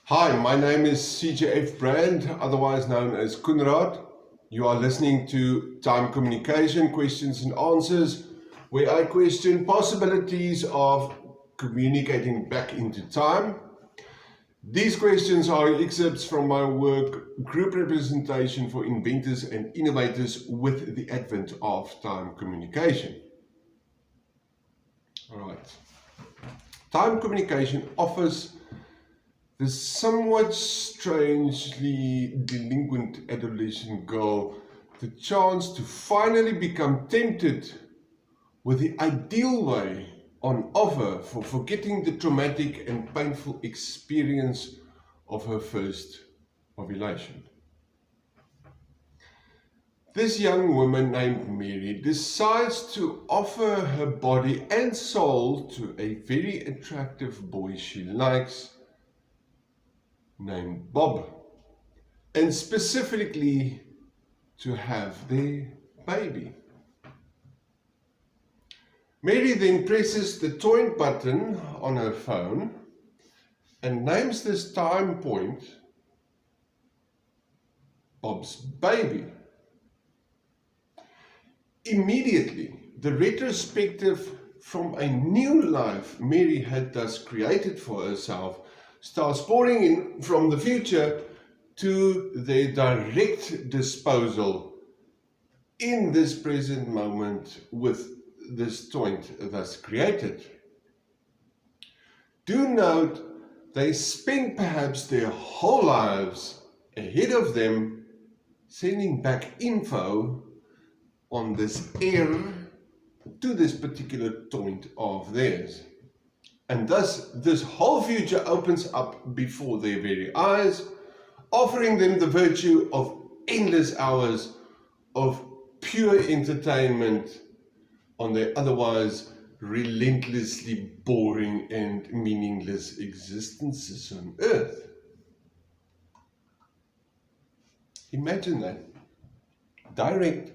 Hi, my name is CJF Brand, otherwise known as Coenraad. You are listening to Time Communication Questions and Answers, where I question possibilities of communicating back into time. These questions are excerpts from my work, Group Representation for Inventors and Innovators with the Advent of Time Communication. All right. Time communication offers the somewhat strangely delinquent adolescent girl the chance to finally become tempted with the ideal way on offer for forgetting the traumatic and painful experience of her first ovulation. This young woman named Mary decides to offer her body and soul to a very attractive boy she likes, named Bob, and specifically to have their baby. Mary then presses the join button on her phone and names this time point Bob's baby. Immediately, the retrospective from a new life Mary had thus created for herself starts pouring in from the future to their direct disposal in this present moment with this joint thus created. Do note, they spend perhaps their whole lives ahead of them sending back info on this error to this particular joint of theirs. And thus, this whole future opens up before their very eyes, offering them the virtue of endless hours of pure entertainment on their otherwise relentlessly boring and meaningless existences on Earth. Imagine that. Direct,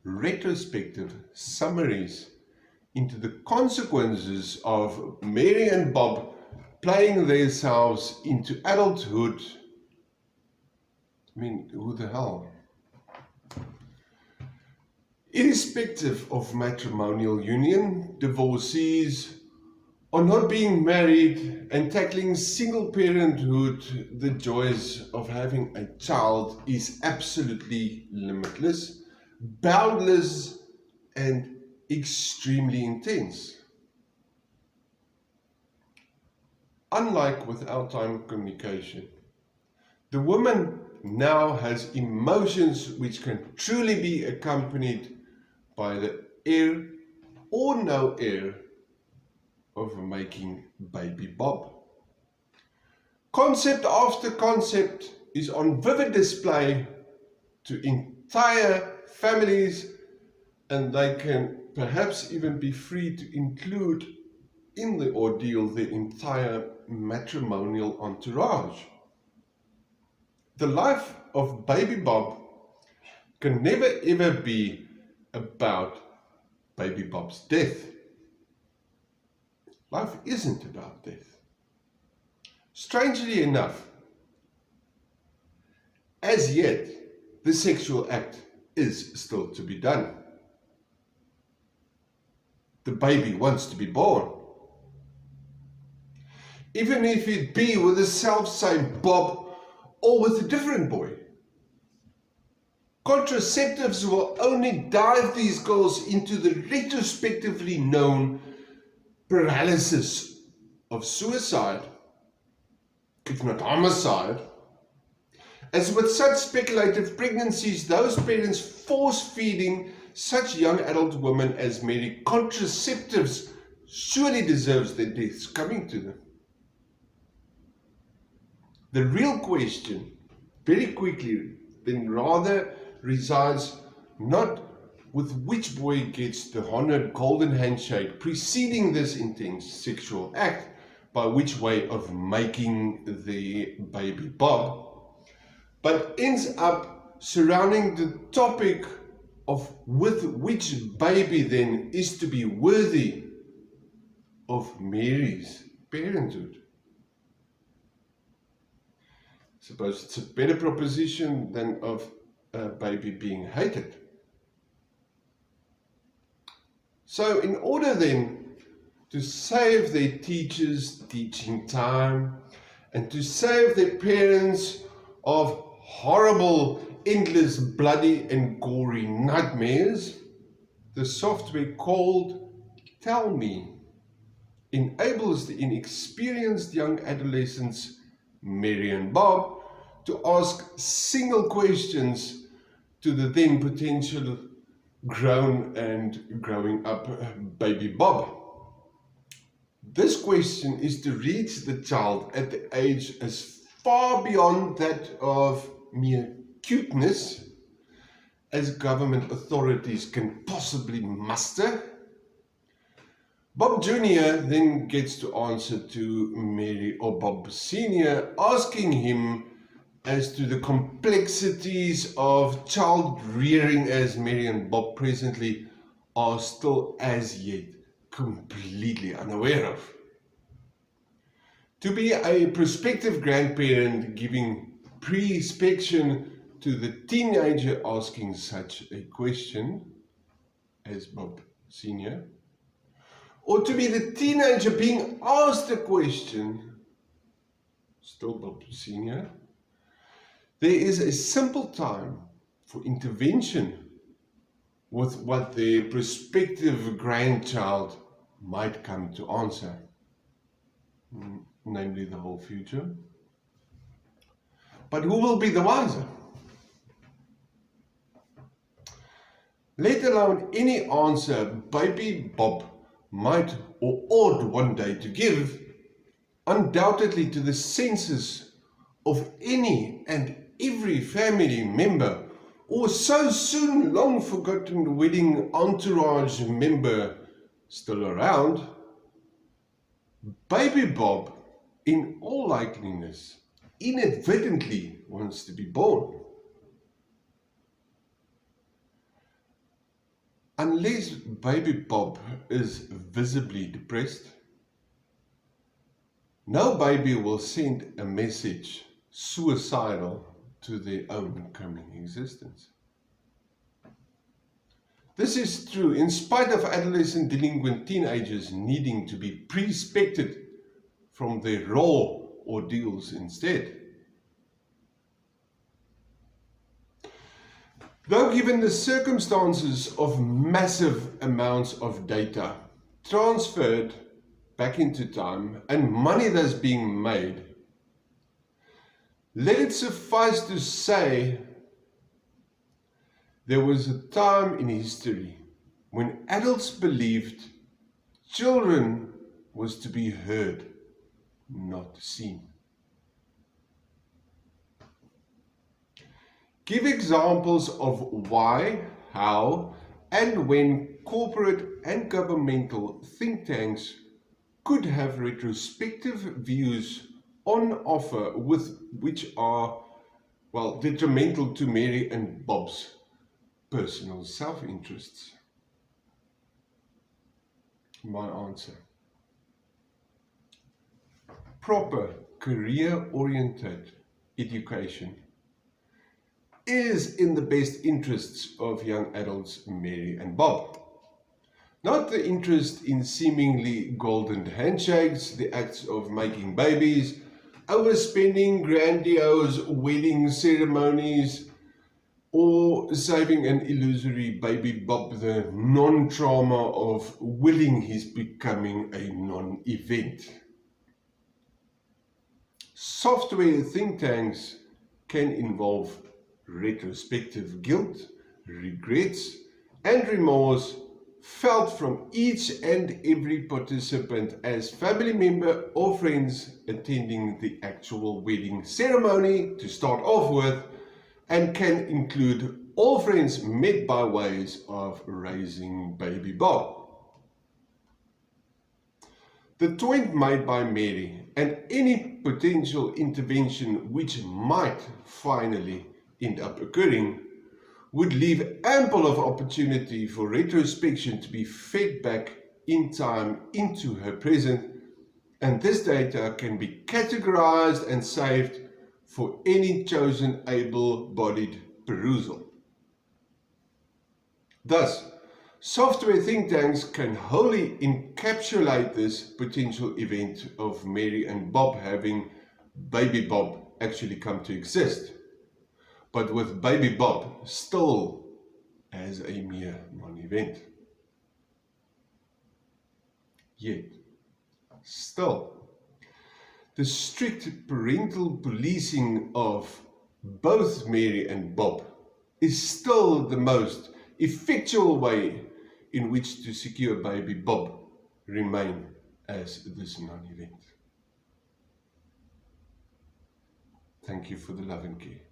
retrospective summaries into the consequences of Mary and Bob playing themselves into adulthood. I mean, who the hell? Irrespective of matrimonial union, divorcees are not being married and tackling single parenthood. The joys of having a child is absolutely limitless, boundless, and extremely intense. Unlike without time communication, the woman now has emotions which can truly be accompanied by the heir or no heir of making baby Bob. Concept after concept is on vivid display to entire families, and they can perhaps even be free to include in the ordeal the entire matrimonial entourage. The life of baby Bob can never ever be about baby Bob's death. Life isn't about death. Strangely enough, as yet, the sexual act is still to be done. The baby wants to be born. Even if it be with the self-same Bob or with a different boy. Contraceptives will only dive these girls into the retrospectively known paralysis of suicide, if not homicide. As with such speculative pregnancies, those parents force-feeding such young adult women as Mary contraceptives surely deserves their deaths coming to them. The real question, very quickly, then rather resides not with which boy gets the honored golden handshake preceding this intense sexual act, by which way of making the baby Bob, but ends up surrounding the topic of with which baby then is to be worthy of Mary's parenthood. suppose it's a better proposition than of a baby being hated. So in order then to save their teachers teaching time and to save their parents of horrible, endless, bloody and gory nightmares, the software called Tell Me enables the inexperienced young adolescents Mary and Bob to ask single questions to the then potential grown and growing up baby Bob. This question is to reach the child at the age as far beyond that of mere cuteness as government authorities can possibly muster. Bob Jr. then gets to answer to Mary or Bob Sr., asking him as to the complexities of child rearing as Mary and Bob presently are still as yet completely unaware of. To be a prospective grandparent giving pre-inspection to the teenager asking such a question as Bob Sr., or to be the teenager being asked a question, still Bob Sr., there is a simple time for intervention with what their prospective grandchild might come to answer, namely the whole future. But who will be the wiser? Let alone any answer baby Bob might or ought one day to give, undoubtedly to the senses of any and every family member, or so soon long forgotten wedding entourage member still around, baby Bob, in all likeliness, inadvertently wants to be born. Unless baby Bob is visibly depressed, no baby will send a message suicidal to their own coming existence. This is true in spite of adolescent delinquent teenagers needing to be pre-inspected from their raw ordeals instead. Though given the circumstances of massive amounts of data transferred back into time and money that's being made, let it suffice to say there was a time in history when adults believed children was to be heard, not seen. Give examples of why, how, and when corporate and governmental think tanks could have retrospective views on offer which are, well, detrimental to Mary and Bob's personal self-interests. My answer: proper career-oriented education is in the best interests of young adults Mary and Bob. Not the interest in seemingly golden handshakes, the acts of making babies, overspending grandiose wedding ceremonies, or saving an illusory baby Bob the non-trauma of willing his becoming a non-event. Software think tanks can involve retrospective guilt, regrets, and remorse felt from each and every participant as family member or friends attending the actual wedding ceremony to start off with, and can include all friends met by ways of raising baby Bob. The point made by Mary and any potential intervention which might finally end up occurring would leave ample of opportunity for retrospection to be fed back in time into her present, and this data can be categorized and saved for any chosen able-bodied perusal. Thus, software think tanks can wholly encapsulate this potential event of Mary and Bob having baby Bob actually come to exist, but with baby Bob still as a mere non-event. Yet, still, the strict parental policing of both Mary and Bob is still the most effectual way in which to secure baby Bob remain as this non-event. Thank you for the love and care.